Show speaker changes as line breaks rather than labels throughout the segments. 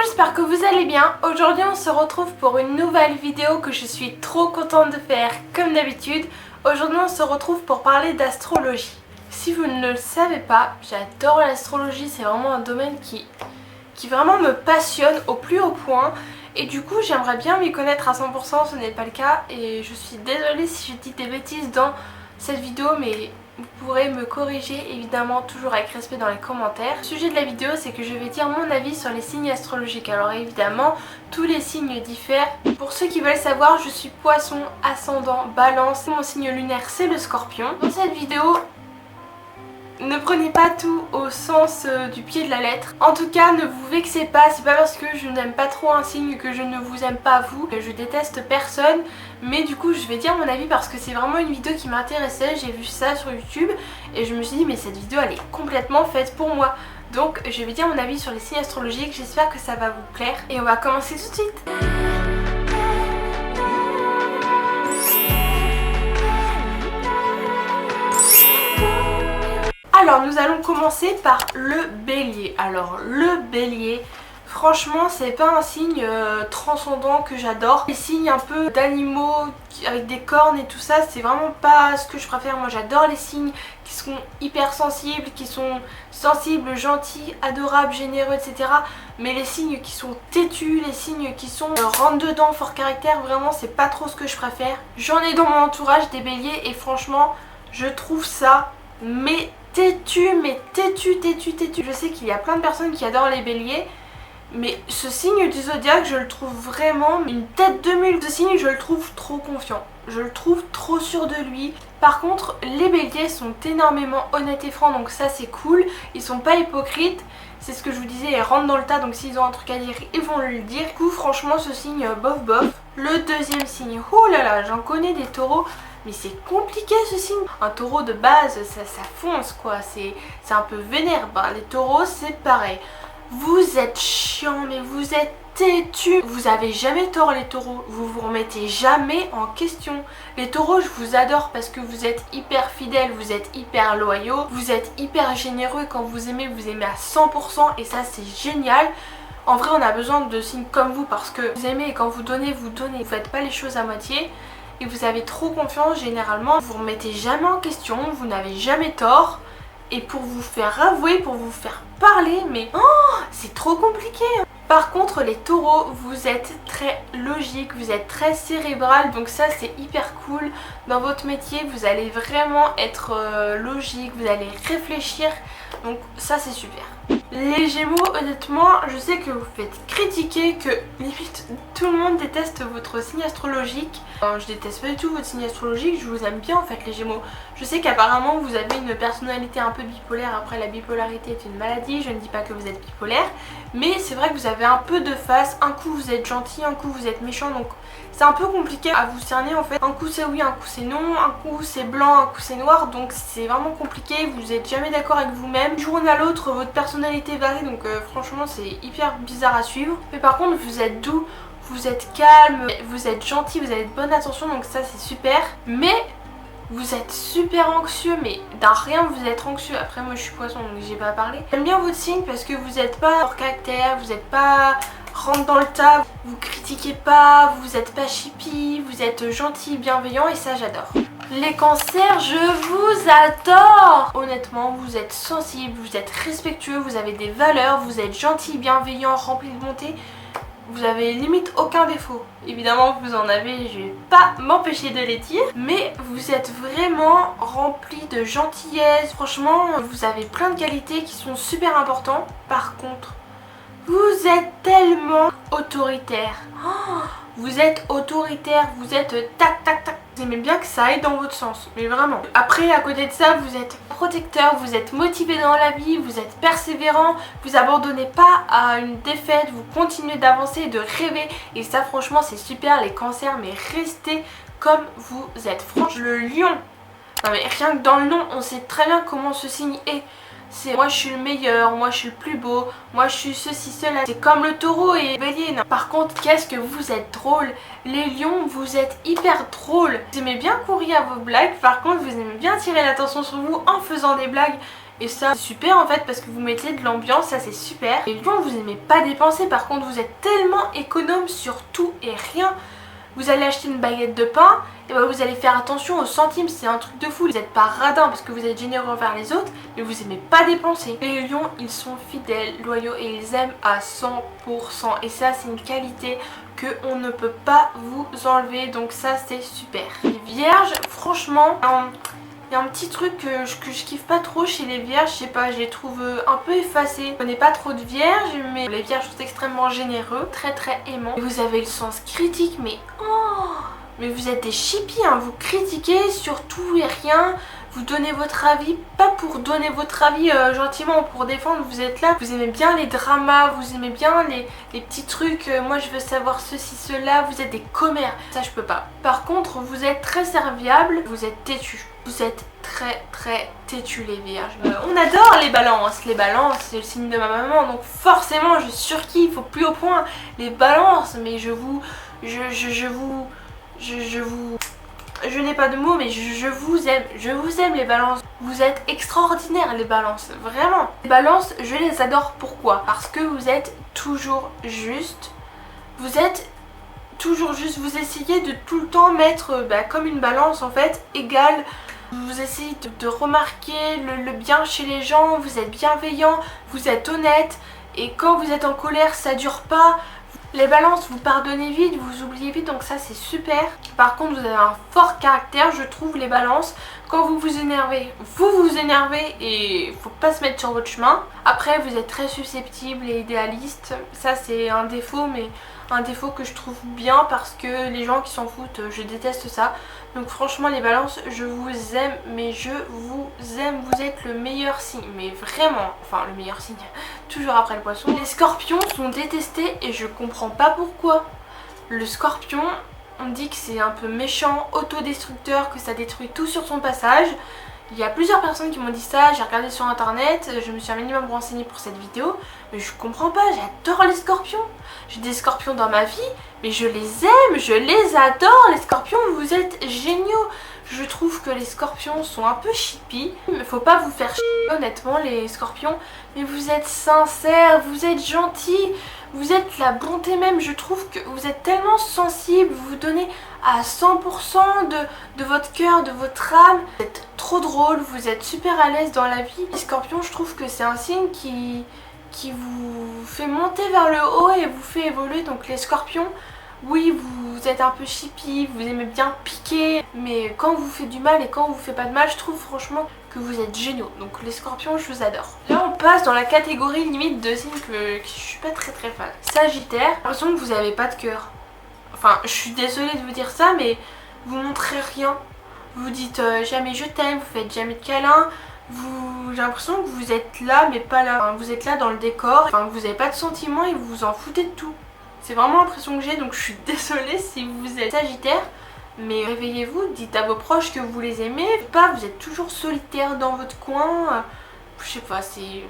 j'espère que vous allez bien. Aujourd'hui on se retrouve pour une nouvelle vidéo que je suis trop contente de faire comme d'habitude. Aujourd'hui on se retrouve pour parler d'astrologie. Si vous ne le savez pas, j'adore l'astrologie, c'est vraiment un domaine qui vraiment me passionne au plus haut point. Et du coup j'aimerais bien m'y connaître à 100%, ce n'est pas le cas. Et je suis désolée si je dis des bêtises dans cette vidéo, mais vous pourrez me corriger évidemment toujours avec respect dans les commentaires. Le sujet de la vidéo, c'est que je vais dire mon avis sur les signes astrologiques. Alors évidemment, tous les signes diffèrent. Pour ceux qui veulent savoir, je suis poisson, ascendant, balance. Mon signe lunaire, c'est le scorpion. Dans cette vidéo, ne prenez pas tout au sens du pied de la lettre. En tout cas, ne vous vexez pas. C'est pas parce que je n'aime pas trop un signe que je ne vous aime pas vous. Je déteste personne. Mais du coup, je vais dire mon avis parce que c'est vraiment une vidéo qui m'intéressait. J'ai vu ça sur YouTube et je me suis dit mais cette vidéo elle est complètement faite pour moi. Donc je vais dire mon avis sur les signes astrologiques. J'espère que ça va vous plaire. Et on va commencer tout de suite. Alors nous allons commencer par le bélier. Alors le bélier, franchement c'est pas un signe transcendant que j'adore. Les signes un peu d'animaux avec des cornes et tout ça, c'est vraiment pas ce que je préfère. Moi j'adore les signes qui sont hyper sensibles, qui sont sensibles, gentils, adorables, généreux, etc. Mais les signes qui sont têtus, les signes qui sont rentre dedans, fort caractère, vraiment c'est pas trop ce que je préfère. J'en ai dans mon entourage des béliers et franchement je trouve ça mais têtu. Je sais qu'il y a plein de personnes qui adorent les béliers, mais ce signe du zodiaque, je le trouve vraiment une tête de mule. Ce signe, je le trouve trop confiant. Je le trouve trop sûr de lui. Par contre, les béliers sont énormément honnêtes et francs, donc ça c'est cool. Ils sont pas hypocrites. C'est ce que je vous disais, ils rentrent dans le tas, donc s'ils ont un truc à dire, ils vont le dire. Du coup, franchement, ce signe, bof bof. Le deuxième signe, oh là là, j'en connais des taureaux. Mais c'est compliqué ce signe. Un taureau de base, ça fonce quoi. C'est un peu vénère. Bah, les taureaux, c'est pareil. Vous êtes chiant, mais vous êtes têtu. Vous avez jamais tort les taureaux. Vous vous remettez jamais en question. Les taureaux, je vous adore parce que vous êtes hyper fidèles, vous êtes hyper loyaux, vous êtes hyper généreux. Quand vous aimez à 100%. Et ça, c'est génial. En vrai, on a besoin de signes comme vous parce que vous aimez et quand vous donnez, vous donnez. Vous faites pas les choses à moitié. Et vous avez trop confiance généralement, vous remettez jamais en question, vous n'avez jamais tort. Et pour vous faire avouer, pour vous faire parler, mais c'est trop compliqué. Par contre les taureaux, vous êtes très logique, vous êtes très cérébral, donc ça c'est hyper cool. Dans votre métier vous allez vraiment être logique, vous allez réfléchir, donc ça c'est super. Les Gémeaux, honnêtement, je sais que vous faites critiquer, que limite tout le monde déteste votre signe astrologique. Je déteste pas du tout votre signe astrologique, je vous aime bien en fait les Gémeaux. Je sais qu'apparemment vous avez une personnalité un peu bipolaire, après la bipolarité est une maladie, je ne dis pas que vous êtes bipolaire. Mais c'est vrai que vous avez un peu de face, un coup vous êtes gentil, un coup vous êtes méchant, donc c'est un peu compliqué à vous cerner en fait. Un coup c'est oui, un coup c'est non, un coup c'est blanc, un coup c'est noir, donc c'est vraiment compliqué, vous n'êtes jamais d'accord avec vous-même. Du jour à l'autre, votre personnalité varie, donc franchement c'est hyper bizarre à suivre. Mais par contre vous êtes doux, vous êtes calme, vous êtes gentil, vous avez de bonne attention, donc ça c'est super. Mais vous êtes super anxieux, mais d'un rien vous êtes anxieux. Après moi je suis poisson donc j'ai pas parlé. J'aime bien votre signe parce que vous n'êtes pas hors caractère, vous n'êtes pas rentre dans le tas, vous critiquez pas, vous êtes pas chippy, vous êtes gentil, bienveillant et ça j'adore. Les cancers, je vous adore. Honnêtement, vous êtes sensible, vous êtes respectueux, vous avez des valeurs, vous êtes gentil, bienveillant, rempli de bonté. Vous avez limite aucun défaut. Évidemment vous en avez, je vais pas m'empêcher de les dire. Mais vous êtes vraiment rempli de gentillesse. Franchement, vous avez plein de qualités qui sont super importantes. Par contre, vous êtes tellement autoritaire. Vous êtes autoritaire, vous êtes tac tac tac. Vous aimez bien que ça aille dans votre sens, mais vraiment. Après, à côté de ça, vous êtes protecteur, vous êtes motivé dans la vie, vous êtes persévérant, vous abandonnez pas à une défaite, vous continuez d'avancer et de rêver. Et ça, franchement, c'est super les cancers, mais restez comme vous êtes. Franchement, le lion. Non mais rien que dans le nom, on sait très bien comment ce signe est. C'est moi je suis le meilleur, moi je suis le plus beau, moi je suis ceci, cela. C'est comme le taureau et le bélier. Non. Par contre, qu'est-ce que vous êtes drôle. Les lions, vous êtes hyper drôle. Vous aimez bien courir à vos blagues, par contre vous aimez bien tirer l'attention sur vous en faisant des blagues. Et ça c'est super en fait parce que vous mettez de l'ambiance, ça c'est super. Et Lyon, vous n'aimez pas dépenser, par contre vous êtes tellement économe sur tout et rien. Vous allez acheter une baguette de pain, et ben vous allez faire attention aux centimes, c'est un truc de fou. Vous n'êtes pas radin parce que vous êtes généreux envers les autres, mais vous aimez pas dépenser. Les lions, ils sont fidèles, loyaux et ils aiment à 100%. Et ça, c'est une qualité que on ne peut pas vous enlever, donc ça c'est super. Les vierges, franchement, il y a un petit truc que je kiffe pas trop chez les vierges, je sais pas, je les trouve un peu effacés. Je connais pas trop de vierges, mais les vierges sont extrêmement généreux, très aimants. Et vous avez le sens critique, mais mais vous êtes des chippies, hein. Vous critiquez sur tout et rien. Vous donnez votre avis, pas pour donner votre avis gentiment, pour défendre, vous êtes là, vous aimez bien les dramas, vous aimez bien les petits trucs, moi je veux savoir ceci, cela, vous êtes des commères, ça je peux pas. Par contre, vous êtes très serviable, vous êtes têtu. Vous êtes très têtus les vierges. On adore les balances c'est le signe de ma maman, donc forcément je surkiffe au plus haut point les balances, mais je n'ai pas de mots, mais je vous aime les balances. Vous êtes extraordinaires les balances, vraiment. Les balances, je les adore, pourquoi? Parce que vous êtes toujours juste. Vous êtes toujours juste, vous essayez de tout le temps mettre comme une balance en fait, égale. Vous essayez de remarquer le bien chez les gens, vous êtes bienveillant, vous êtes honnête, et quand vous êtes en colère ça dure pas. Les balances, vous pardonnez vite, vous oubliez vite, donc ça c'est super. Par contre, vous avez un fort caractère, je trouve, les balances. Quand vous vous énervez et faut pas se mettre sur votre chemin. Après, vous êtes très susceptible et idéaliste. Ça c'est un défaut, mais un défaut que je trouve bien parce que les gens qui s'en foutent, je déteste ça. Donc franchement les balances, je vous aime, mais je vous aime, vous êtes le meilleur signe, mais vraiment, enfin le meilleur signe, toujours après le poisson. Les scorpions sont détestés et je comprends pas pourquoi. Le scorpion, on dit que c'est un peu méchant, autodestructeur, que ça détruit tout sur son passage. Il y a plusieurs personnes qui m'ont dit ça, j'ai regardé sur internet, je me suis un minimum renseignée pour cette vidéo, mais je comprends pas, j'adore les scorpions. J'ai des scorpions dans ma vie, mais je les aime, je les adore, les scorpions, vous êtes géniaux. Je trouve que les scorpions sont un peu chippy, mais faut pas vous faire chier honnêtement les scorpions, mais vous êtes sincères, vous êtes gentils, vous êtes la bonté même, je trouve que vous êtes tellement sensible, vous vous donnez à 100% de votre cœur, de votre âme, vous êtes trop drôle, vous êtes super à l'aise dans la vie. Les scorpions, je trouve que c'est un signe qui vous fait monter vers le haut et vous fait évoluer, donc les scorpions, oui, vous êtes un peu chippy, vous aimez bien piquer, mais quand vous faites du mal et quand vous faites pas de mal, je trouve franchement que vous êtes géniaux. Donc les scorpions, je vous adore. Là, on passe dans la catégorie limite de signes que je suis pas très fan. Sagittaire, j'ai l'impression que vous avez pas de cœur. Enfin, je suis désolée de vous dire ça, mais vous montrez rien. Vous dites jamais je t'aime, vous faites jamais de câlins. J'ai l'impression que vous êtes là, mais pas là. Enfin, vous êtes là dans le décor, enfin, vous avez pas de sentiments et vous vous en foutez de tout. C'est vraiment l'impression que j'ai, donc je suis désolée si vous êtes Sagittaire, mais réveillez-vous, dites à vos proches que vous les aimez. Pas, vous êtes toujours solitaire dans votre coin, je sais pas, c'est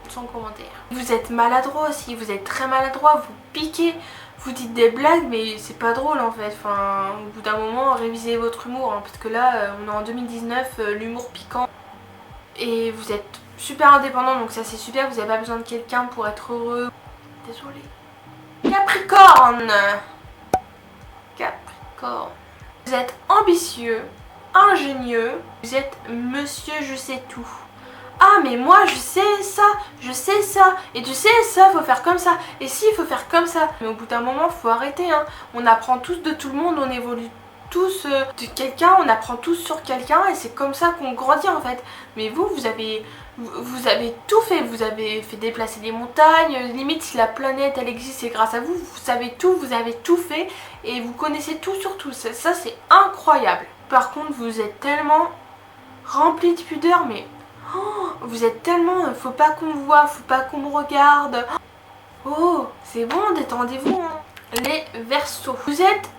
sans commentaire. Vous êtes maladroit aussi, vous êtes très maladroit, vous piquez, vous dites des blagues, mais c'est pas drôle en fait. Enfin, au bout d'un moment, révisez votre humour, hein, parce que là, on est en 2019, l'humour piquant. Et vous êtes super indépendant, donc ça c'est super, vous n'avez pas besoin de quelqu'un pour être heureux. Désolée. Capricorne. Capricorne. Vous êtes ambitieux, ingénieux, vous êtes monsieur je sais tout. Ah mais moi je sais ça, et tu sais ça, faut faire comme ça, et si, il faut faire comme ça. Mais au bout d'un moment, faut arrêter, hein. On apprend tous de tout le monde, on évolue tous de quelqu'un, on apprend tous sur quelqu'un, et c'est comme ça qu'on grandit en fait. Mais vous avez tout fait, vous avez fait déplacer des montagnes, limite si la planète elle existe c'est grâce à vous, vous savez tout, vous avez tout fait, et vous connaissez tout sur tout, ça c'est incroyable. Par contre vous êtes tellement rempli de pudeur, mais vous êtes tellement, faut pas qu'on me voit, faut pas qu'on me regarde. Oh, c'est bon, détendez-vous, hein. Les Verseaux, vous êtes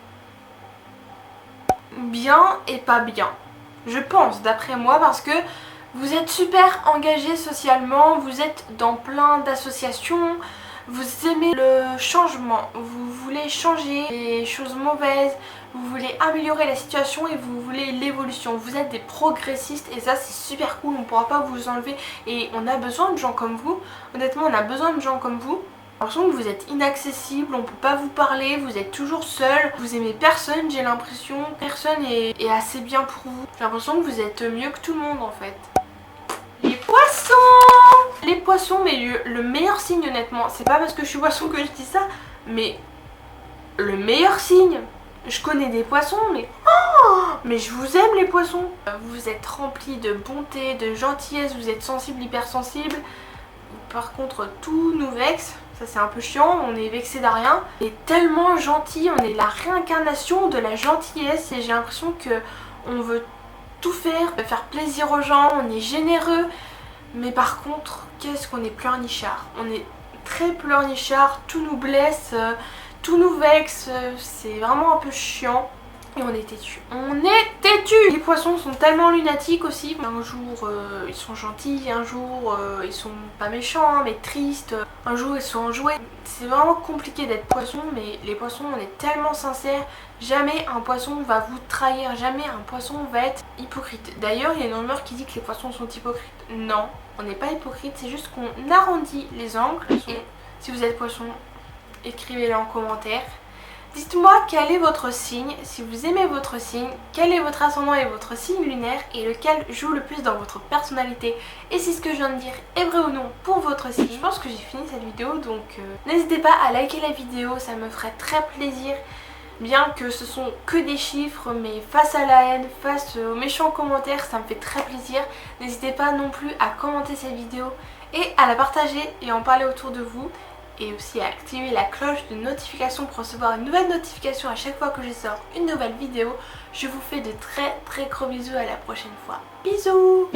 bien et pas bien, je pense, d'après moi, parce que vous êtes super engagé socialement, vous êtes dans plein d'associations, Vous aimez le changement, vous voulez changer les choses mauvaises, vous voulez améliorer la situation et vous voulez l'évolution. Vous êtes des progressistes et ça c'est super cool, on ne pourra pas vous enlever et on a besoin de gens comme vous. Honnêtement, on a besoin de gens comme vous. J'ai l'impression que vous êtes inaccessible, on peut pas vous parler, vous êtes toujours seul, vous aimez personne, j'ai l'impression, personne est assez bien pour vous. J'ai l'impression que vous êtes mieux que tout le monde en fait. Les poissons! Les poissons, mais le meilleur signe honnêtement, c'est pas parce que je suis poisson que je dis ça, mais le meilleur signe. Je connais des poissons, mais mais je vous aime les poissons. Vous êtes remplis de bonté, de gentillesse, vous êtes sensible, hypersensible. Par contre, tout nous vexe. Ça c'est un peu chiant, on est vexé de rien. On est tellement gentil, on est la réincarnation de la gentillesse et j'ai l'impression que on veut tout faire plaisir aux gens, on est généreux. Mais par contre, qu'est-ce qu'on est pleurnichard. On est très pleurnichard, tout nous blesse, tout nous vexe, c'est vraiment un peu chiant. Et on est têtu. On est têtu. Les poissons sont tellement lunatiques aussi. Un jour ils sont gentils, un jour ils sont pas méchants hein, mais tristes. Un jour ils sont enjoués. C'est vraiment compliqué d'être poisson, mais les poissons on est tellement sincères. Jamais un poisson va vous trahir, jamais un poisson va être hypocrite. D'ailleurs il y a une rumeur qui dit que les poissons sont hypocrites. Non, on n'est pas hypocrite, c'est juste qu'on arrondit les angles. Et si vous êtes poisson, écrivez-le en commentaire. Dites-moi quel est votre signe, si vous aimez votre signe, quel est votre ascendant et votre signe lunaire et lequel joue le plus dans votre personnalité. Et si ce que je viens de dire est vrai ou non pour votre signe. Je pense que j'ai fini cette vidéo donc n'hésitez pas à liker la vidéo, ça me ferait très plaisir. Bien que ce sont que des chiffres, mais face à la haine, face aux méchants commentaires, ça me fait très plaisir. N'hésitez pas non plus à commenter cette vidéo et à la partager et en parler autour de vous. Et aussi à activer la cloche de notification pour recevoir une nouvelle notification à chaque fois que je sors une nouvelle vidéo. Je vous fais de très gros bisous, à la prochaine fois. Bisous!